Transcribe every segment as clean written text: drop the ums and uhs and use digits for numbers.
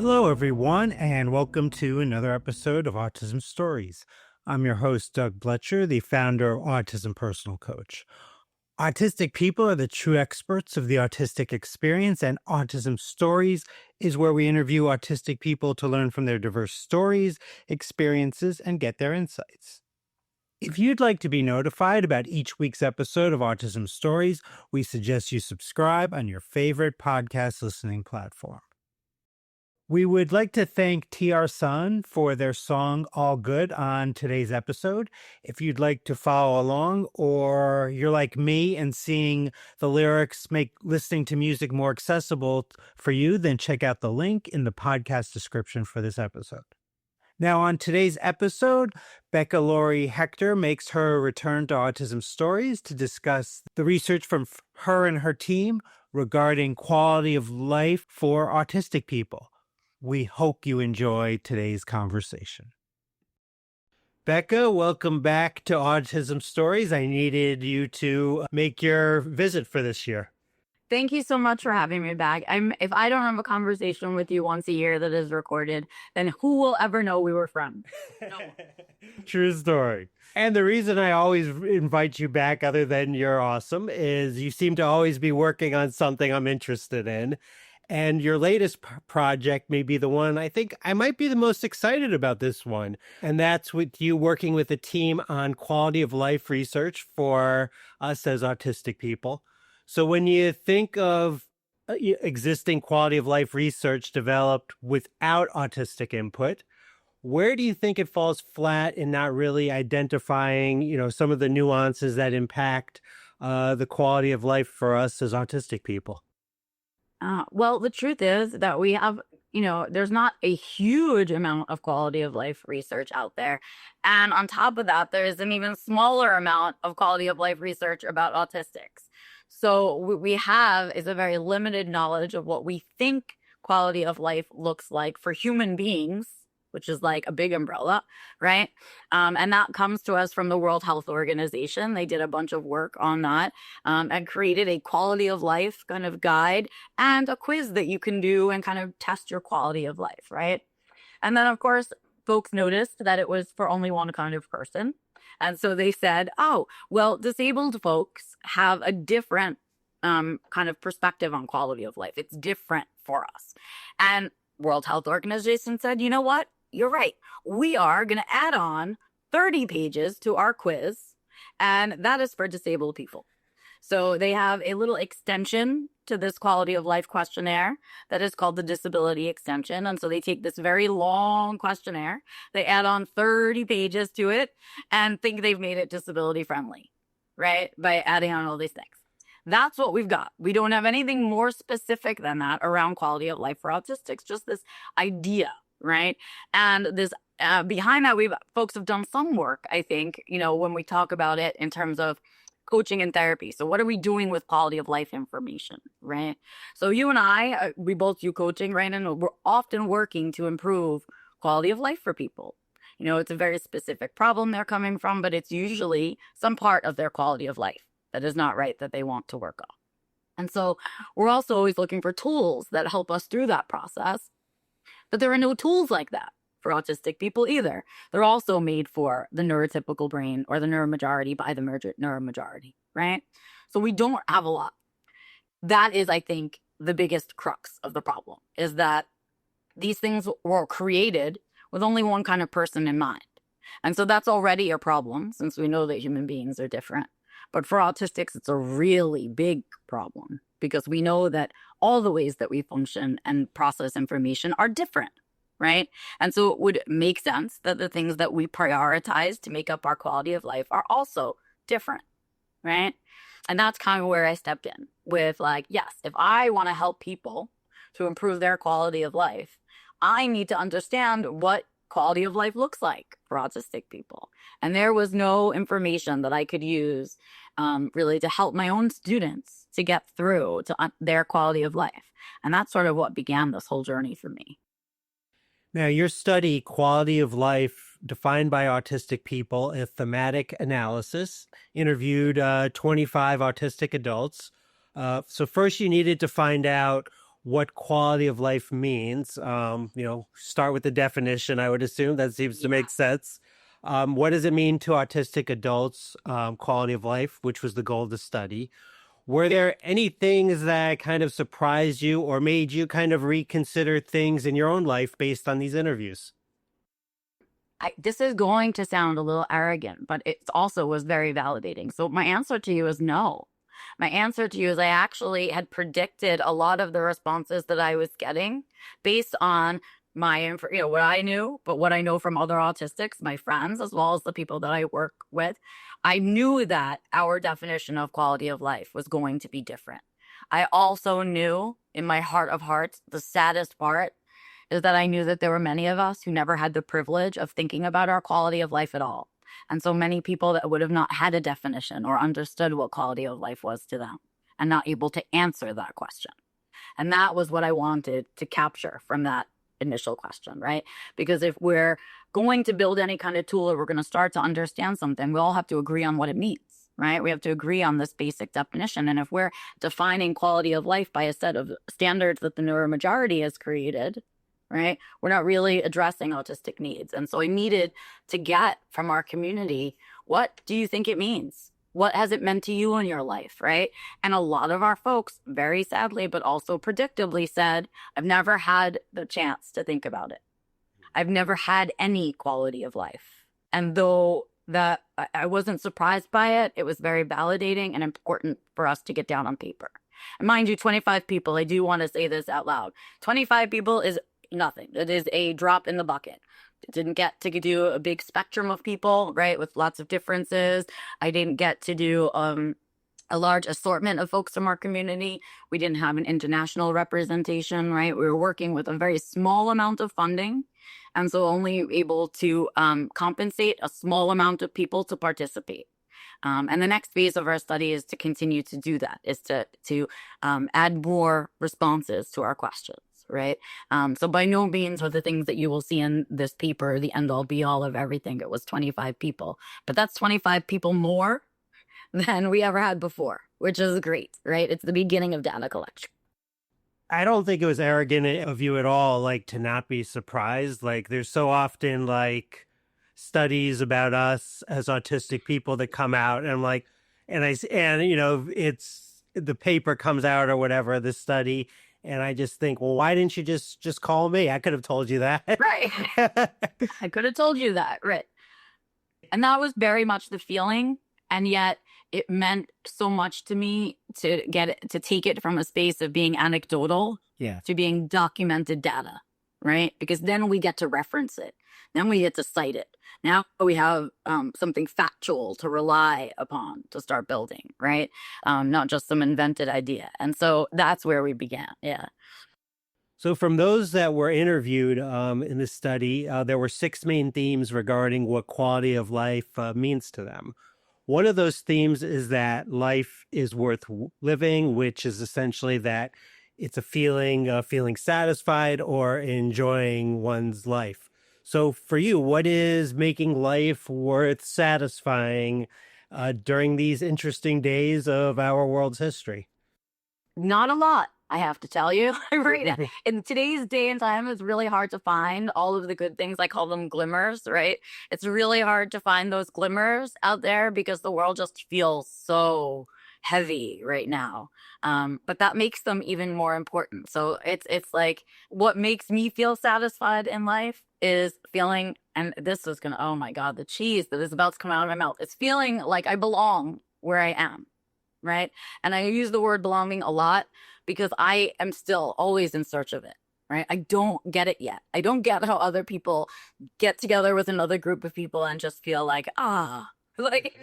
Hello, everyone, and welcome to another episode of Autism Stories. I'm your host, Doug Bletcher, the founder of Autism Personal Coach. Autistic people are the true experts of the autistic experience, and Autism Stories is where we interview autistic people to learn from their diverse stories, experiences, and get their insights. If you'd like to be notified about each week's episode of Autism Stories, we suggest you subscribe on your favorite podcast listening platform. We would like to thank TR Sun for their song All Good on today's episode. If you'd like to follow along, or you're like me and seeing the lyrics make listening to music more accessible for you, then check out the link in the podcast description for this episode. Now, on today's episode, Becca, Lory, Hector makes her return to Autism Stories to discuss the research from her and her team regarding quality of life for autistic people. We hope you enjoy today's conversation. Becca, welcome back to Autism Stories. I needed you to make your visit for this year. Thank you so much for having me back. If I don't have a conversation with you once a year that is recorded, then who will ever know we were friends? No. True story. And the reason I always invite you back, other than you're awesome, is you seem to always be working on something I'm interested in. And your latest project may be the one I think I might be the most excited about this one. And that's with you working with a team on quality of life research for us as autistic people. So when you think of existing quality of life research developed without autistic input, where do you think it falls flat in not really identifying, some of the nuances that impact the quality of life for us as autistic people? Well, the truth is that we have, there's not a huge amount of quality of life research out there. And on top of that, there's an even smaller amount of quality of life research about autistics. So what we have is a very limited knowledge of what we think quality of life looks like for human beings, which is like a big umbrella, right? And that comes to us from the World Health Organization. They did a bunch of work on that and created a quality of life kind of guide and a quiz that you can do and kind of test your quality of life, right? And then, of course, folks noticed that it was for only one kind of person. And so they said, oh, well, disabled folks have a different kind of perspective on quality of life. It's different for us. And World Health Organization said, you know what? You're right. We are going to add on 30 pages to our quiz, and that is for disabled people. So they have a little extension to this quality of life questionnaire that is called the disability extension. And so they take this very long questionnaire, they add on 30 pages to it and think they've made it disability friendly, right? By adding on all these things. That's what we've got. We don't have anything more specific than that around quality of life for autistics, just this idea, right? And this behind that, folks have done some work, I think, when we talk about it in terms of coaching and therapy. So what are we doing with quality of life information, right? So you and I, we both do coaching, right? And we're often working to improve quality of life for people. It's a very specific problem they're coming from, but it's usually some part of their quality of life that is not right that they want to work on. And so we're also always looking for tools that help us through that process. But there are no tools like that for autistic people either. They're also made for the neurotypical brain or the neuromajority by the neuromajority, right? So we don't have a lot. That is, I think, the biggest crux of the problem, is that these things were created with only one kind of person in mind. And so that's already a problem, since we know that human beings are different. But for autistics, it's a really big problem, because we know that all the ways that we function and process information are different, right? And so it would make sense that the things that we prioritize to make up our quality of life are also different, right? And that's kind of where I stepped in with yes, if I want to help people to improve their quality of life, I need to understand what quality of life looks like for autistic people. And there was no information that I could use really to help my own students to get through to their quality of life. And that's sort of what began this whole journey for me. Now, your study, Quality of Life Defined by Autistic People, a thematic analysis, interviewed 25 autistic adults. So first you needed to find out what quality of life means. Start with the definition, I would assume. That seems to make sense. What does it mean to autistic adults, quality of life, which was the goal of the study? Were there any things that kind of surprised you or made you kind of reconsider things in your own life based on these interviews? This is going to sound a little arrogant, but it also was very validating. So my answer to you is no. My answer to you is I actually had predicted a lot of the responses that I was getting based on what I knew, but what I know from other autistics, my friends, as well as the people that I work with. I knew that our definition of quality of life was going to be different. I also knew in my heart of hearts, the saddest part is that I knew that there were many of us who never had the privilege of thinking about our quality of life at all. And so many people that would have not had a definition or understood what quality of life was to them and not able to answer that question. And that was what I wanted to capture from that initial question, right? Because if we're going to build any kind of tool or we're going to start to understand something, we all have to agree on what it means, right? We have to agree on this basic definition. And if we're defining quality of life by a set of standards that the neuromajority has created, right, we're not really addressing autistic needs. And so I needed to get from our community, what do you think it means? What has it meant to you in your life, right? And a lot of our folks, very sadly, but also predictably said, I've never had the chance to think about it. I've never had any quality of life. And though that I wasn't surprised by it, it was very validating and important for us to get down on paper. And mind you, 25 people, I do want to say this out loud. 25 people is nothing. It is a drop in the bucket. It didn't get to do a big spectrum of people, right, with lots of differences. I didn't get to do a large assortment of folks from our community. We didn't have an international representation, right? We were working with a very small amount of funding, and so only able to compensate a small amount of people to participate. And the next phase of our study is to continue to do that, is to add more responses to our questions. Right. So by no means are the things that you will see in this paper the end all be all of everything. It was 25 people, but that's 25 people more than we ever had before, which is great. Right. It's the beginning of data collection. I don't think it was arrogant of you at all, like to not be surprised. Like there's so often like studies about us as autistic people that come out and I'm like, it's the paper comes out or whatever, the study. And I just think, well, why didn't you just call me? I could have told you that. Right. I could have told you that. Right. And that was very much the feeling. And yet it meant so much to me to take it from a space of being anecdotal to being documented data, right? Because then we get to reference it. Then we get to cite it. Now we have something factual to rely upon to start building, right? Not just some invented idea. And so that's where we began. Yeah. So from those that were interviewed in this study, there were 6 main themes regarding what quality of life means to them. One of those themes is that life is worth living, which is essentially that it's a feeling satisfied or enjoying one's life. So for you, what is making life worth satisfying during these interesting days of our world's history? Not a lot, I have to tell you. Right. In today's day and time, it's really hard to find all of the good things. I call them glimmers, right? It's really hard to find those glimmers out there because the world just feels so heavy right now. But that makes them even more important. So it's like what makes me feel satisfied in life is feeling, and this is gonna, oh my God, the cheese that is about to come out of my mouth. It's feeling like I belong where I am. Right. And I use the word belonging a lot because I am still always in search of it. Right. I don't get it yet. I don't get how other people get together with another group of people and just feel like, like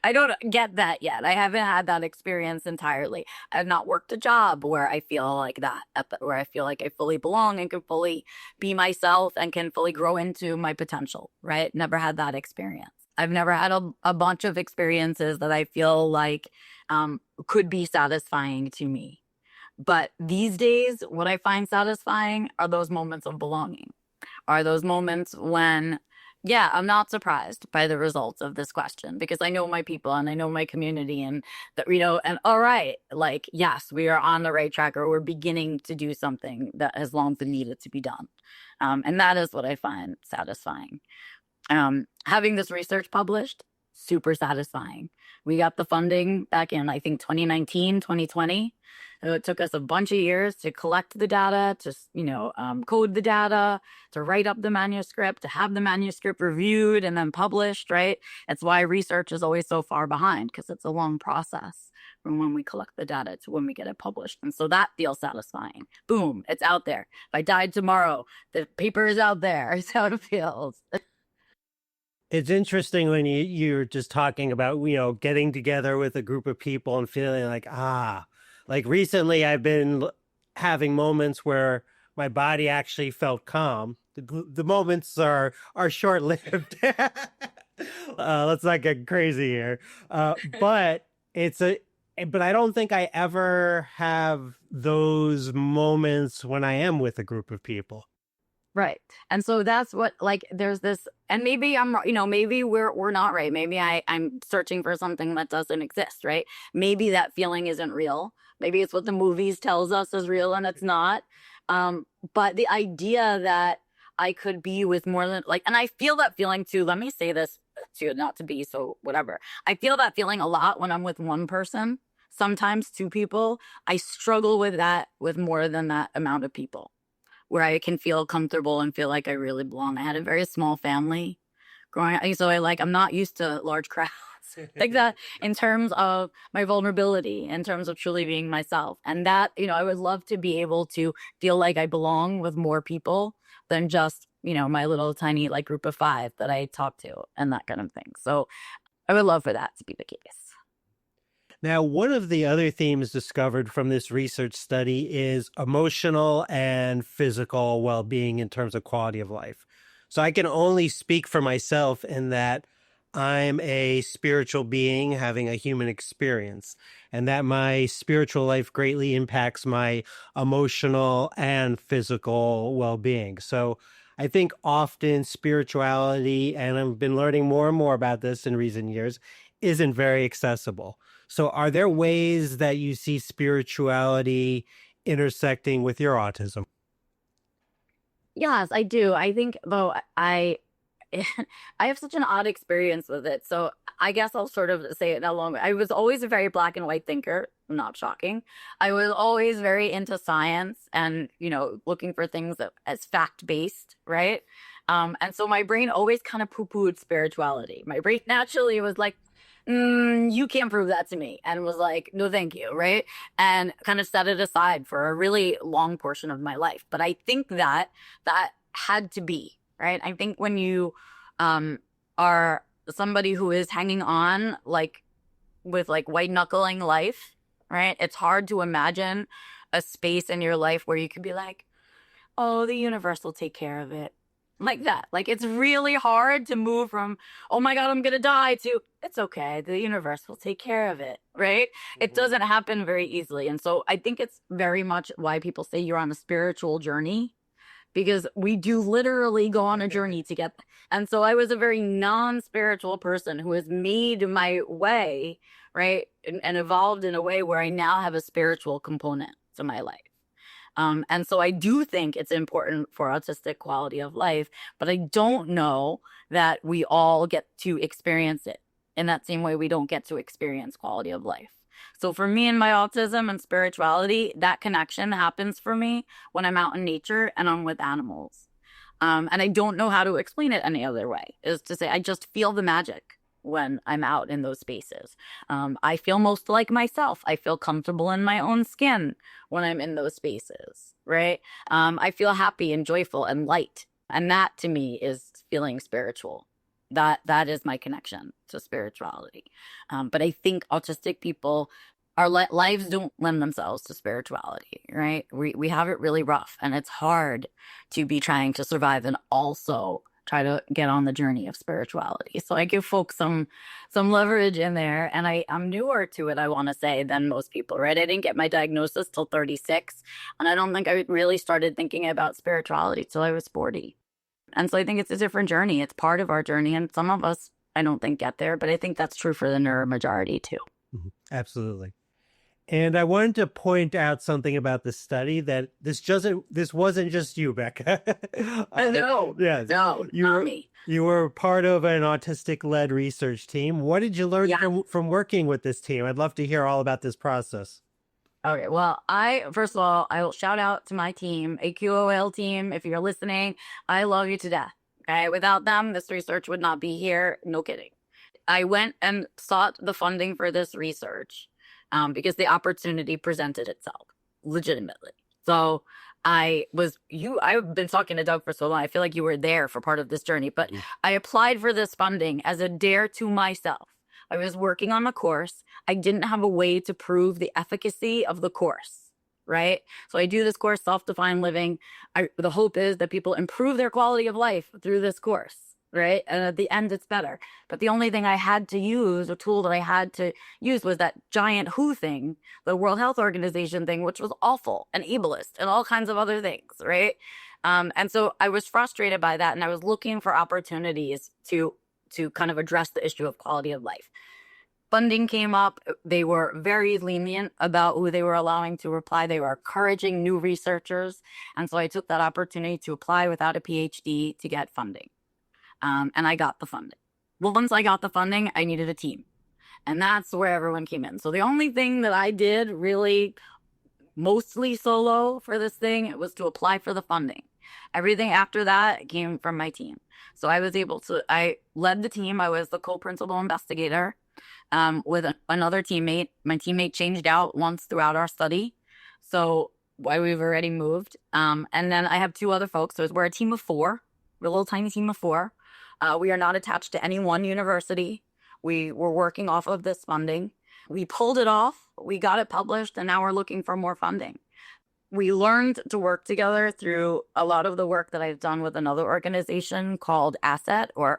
I don't get that yet. I haven't had that experience entirely. I've not worked a job where I feel like that, where I feel like I fully belong and can fully be myself and can fully grow into my potential. Right. Never had that experience. I've never had a bunch of experiences that I feel like could be satisfying to me. But these days, what I find satisfying are those moments of belonging, are those moments when Yeah, I'm not surprised by the results of this question because I know my people and I know my community and that, and all right, like, yes, we are on the right track or we're beginning to do something that has long been needed to be done. And that is what I find satisfying. Having this research published, super satisfying. We got the funding back in, I think, 2019, 2020. It took us a bunch of years to collect the data, to, code the data, to write up the manuscript, to have the manuscript reviewed and then published, right? It's why research is always so far behind because it's a long process from when we collect the data to when we get it published. And so that feels satisfying. Boom, it's out there. If I died tomorrow, the paper is out there. It's how it feels. It's interesting when you're just talking about, getting together with a group of people and feeling like recently I've been having moments where my body actually felt calm. The moments are short lived. Let's not get crazy here. But but I don't think I ever have those moments when I am with a group of people. Right. And so that's what, like, there's this, and maybe maybe we're not right. Maybe I'm searching for something that doesn't exist, right? Maybe that feeling isn't real. Maybe it's what the movies tells us is real and it's not. But the idea that I could be with more than and I feel that feeling too. Let me say this too, not to be so whatever. I feel that feeling a lot when I'm with one person, sometimes two people. I struggle with that with more than that amount of people where I can feel comfortable and feel like I really belong. I had a very small family growing up, so I'm not used to large crowds like that in terms of my vulnerability, in terms of truly being myself. And that, I would love to be able to feel like I belong with more people than just, my little tiny group of five that I talk to and that kind of thing. So I would love for that to be the case. Now, one of the other themes discovered from this research study is emotional and physical well-being in terms of quality of life. So I can only speak for myself in that I'm a spiritual being having a human experience, and that my spiritual life greatly impacts my emotional and physical well-being. So I think often spirituality, and I've been learning more and more about this in recent years, isn't very accessible. So, are there ways that you see spirituality intersecting with your autism? Yes, I do. I think though I have such an odd experience with it. So I guess I'll sort of say it along. I was always a very black and white thinker, not shocking. I was always very into science and, looking for things as fact-based, right? And so my brain always kind of poo-pooed spirituality. My brain naturally was like, you can't prove that to me. And was like, no, thank you. Right. And kind of set it aside for a really long portion of my life. But I think that had to be, right. I think when you are somebody who is hanging on with white knuckling life, right. It's hard to imagine a space in your life where you could be like, oh, the universe will take care of it. Like that. It's really hard to move from, oh my God, I'm going to die to, it's okay. The universe will take care of it. Right. It doesn't happen very easily. And so I think it's very much why people say you're on a spiritual journey, because we do literally go on a journey together. And so I was a very non-spiritual person who has made my way, right. And evolved in a way where I now have a spiritual component to my life. And so I do think it's important for autistic quality of life, but I don't know that we all get to experience it in that same way we don't get to experience quality of life. So for me and my autism and spirituality, that connection happens for me when I'm out in nature and I'm with animals. And I don't know how to explain it any other way, is to say I just feel the magic when I'm out in those spaces. I feel most like myself. I feel comfortable in my own skin when I'm in those spaces, right? I feel happy and joyful and light. And that to me is feeling spiritual. That is my connection to spirituality. But I think autistic people, our lives don't lend themselves to spirituality, right? We have it really rough, and it's hard to be trying to survive and also try to get on the journey of spirituality. So I give folks some leverage in there, and I'm newer to it, I want to say, than most people, right? I didn't get my diagnosis till 36, and I don't think I really started thinking about spirituality till I was 40. And so I think it's a different journey. It's part of our journey. And some of us, I don't think, get there, but I think that's true for the neuromajority too. Absolutely. And I wanted to point out something about the study, that this wasn't just you, Becca. No, Yes. no, not me. You were part of an autistic-led research team. What did you learn from working with this team? I'd love to hear all about this process. Okay, well, first of all, I will shout out to my team, AQOL team. If you're listening, I love you to death. Okay, without them, this research would not be here. No kidding. I went and sought the funding for this research because the opportunity presented itself legitimately. So I've been talking to Doug for so long. I feel like you were there for part of this journey, but I applied for this funding as a dare to myself. I was working on the course. I didn't have a way to prove the efficacy of the course, right? So I do this course, Self-Defined Living. The hope is that people improve their quality of life through this course, right? And at the end, it's better. But the only thing I had to use, a tool that I had to use, was that giant WHO thing, the World Health Organization thing, which was awful and ableist and all kinds of other things, right? And so I was frustrated by that, and I was looking for opportunities to kind of address the issue of quality of life. Funding came up. They were very lenient about who they were allowing to apply. They were encouraging new researchers. And so I took that opportunity to apply without a PhD to get funding. And I got the funding. Once I got the funding, I needed a team. And that's where everyone came in. So the only thing that I did really mostly solo for this thing was to apply for the funding. Everything after that came from my team. So I led the team. I was the co-principal investigator with another teammate. My teammate changed out once throughout our study. So we've already moved. And then I have two other folks. So we're a team of four. We're a little tiny team of four. We are not attached to any one university. We were working off of this funding. We pulled it off. We got it published, and now we're looking for more funding. We learned to work together through a lot of the work that I've done with another organization called ASSET, or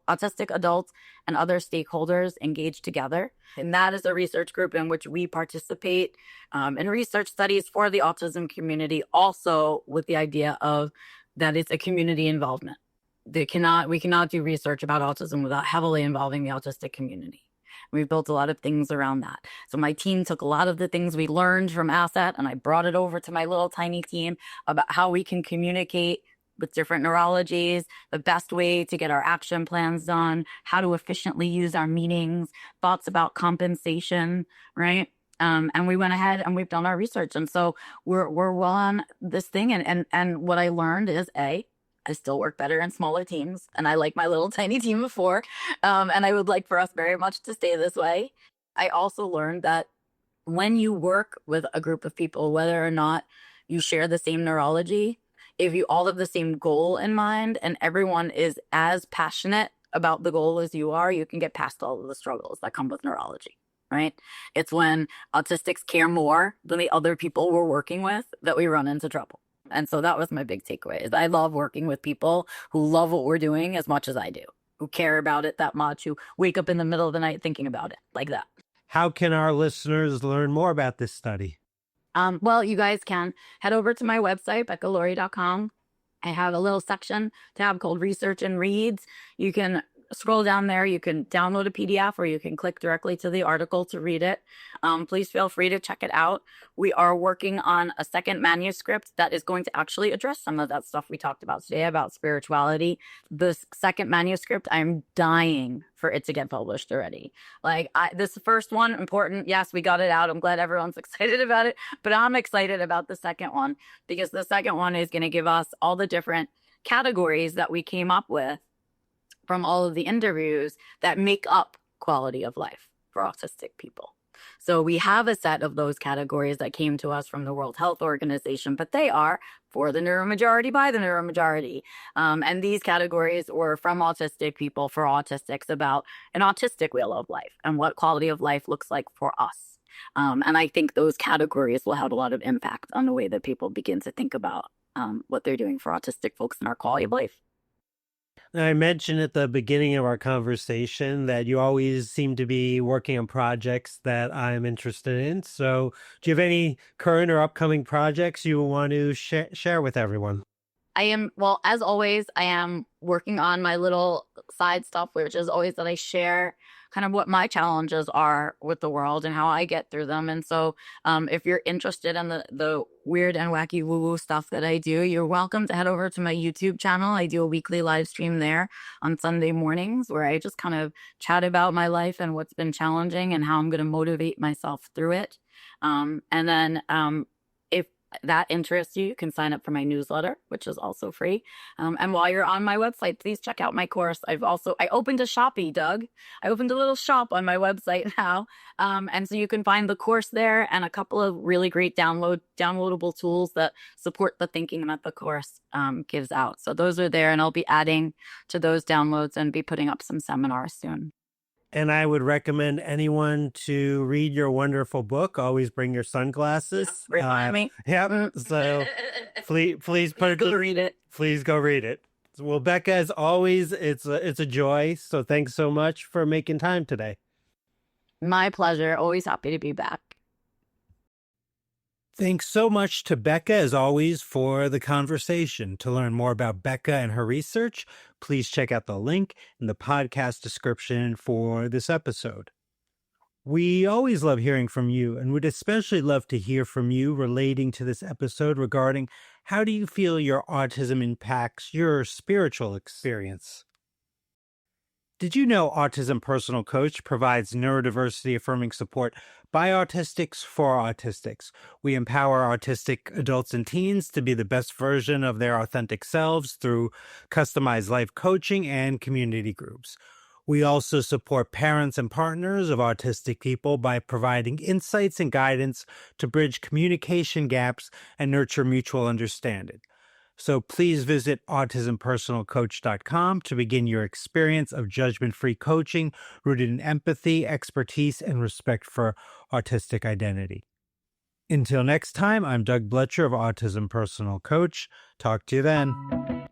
Autistic Adults and Other Stakeholders Engaged Together. And that is a research group in which we participate in research studies for the autism community, also with the idea of that it's a community involvement. We cannot do research about autism without heavily involving the autistic community. We've built a lot of things around that. So my team took a lot of the things we learned from ASSET, and I brought it over to my little tiny team about how we can communicate with different neurologies, the best way to get our action plans done, how to efficiently use our meetings, thoughts about compensation, right? And we went ahead and we've done our research. And so we're well on this thing. And what I learned is, I still work better in smaller teams, and I like my little tiny team of four. And I would like for us very much to stay this way. I also learned that when you work with a group of people, whether or not you share the same neurology, if you all have the same goal in mind and everyone is as passionate about the goal as you are, you can get past all of the struggles that come with neurology, right? It's when autistics care more than the other people we're working with that we run into trouble. And so that was my big takeaway, is I love working with people who love what we're doing as much as I do, who care about it that much, who wake up in the middle of the night thinking about it like that. How can our listeners learn more about this study? Well, you guys can head over to my website, beccalory.com. I have a little tab called Research and Reads. You can scroll down there. You can download a PDF, or you can click directly to the article to read it. Please feel free to check it out. We are working on a second manuscript that is going to actually address some of that stuff we talked about today about spirituality. The second manuscript, I'm dying for it to get published already. This first one, important. Yes, we got it out. I'm glad everyone's excited about it, but I'm excited about the second one because the second one is going to give us all the different categories that we came up with from all of the interviews that make up quality of life for autistic people. So we have a set of those categories that came to us from the World Health Organization, but they are for the neuromajority by the neuromajority. And these categories were from autistic people for autistics about an autistic wheel of life and what quality of life looks like for us. And I think those categories will have a lot of impact on the way that people begin to think about what they're doing for autistic folks in our quality of life. I mentioned at the beginning of our conversation that you always seem to be working on projects that I'm interested in. So do you have any current or upcoming projects you want to share with everyone? I am, well, as always, I am working on my little side stuff, which is always that I share kind of what my challenges are with the world and how I get through them. And so, if you're interested in the weird and wacky woo woo stuff that I do, you're welcome to head over to my YouTube channel. I do a weekly live stream there on Sunday mornings where I just kind of chat about my life and what's been challenging and how I'm going to motivate myself through it. And then, if that interests you, you can sign up for my newsletter, which is also free. And while you're on my website, please check out my course. I opened a shoppy, Doug. I opened a little shop on my website now. And so you can find the course there and a couple of really great downloadable tools that support the thinking that the course gives out. So those are there, and I'll be adding to those downloads and be putting up some seminars soon. And I would recommend anyone to read your wonderful book. Always bring your sunglasses. Remind me. Yep. So please Go read it. Please go read it. Well, Becca, as always, it's a joy. So thanks so much for making time today. My pleasure. Always happy to be back. Thanks so much to Becca, as always, for the conversation. To learn more about Becca and her research, please check out the link in the podcast description for this episode. We always love hearing from you, and would especially love to hear from you relating to this episode regarding how do you feel your autism impacts your spiritual experience? Did you know Autism Personal Coach provides neurodiversity affirming support by autistics for autistics? We empower autistic adults and teens to be the best version of their authentic selves through customized life coaching and community groups. We also support parents and partners of autistic people by providing insights and guidance to bridge communication gaps and nurture mutual understanding. So please visit autismpersonalcoach.com to begin your experience of judgment-free coaching rooted in empathy, expertise, and respect for autistic identity. Until next time, I'm Doug Bletcher of Autism Personal Coach. Talk to you then.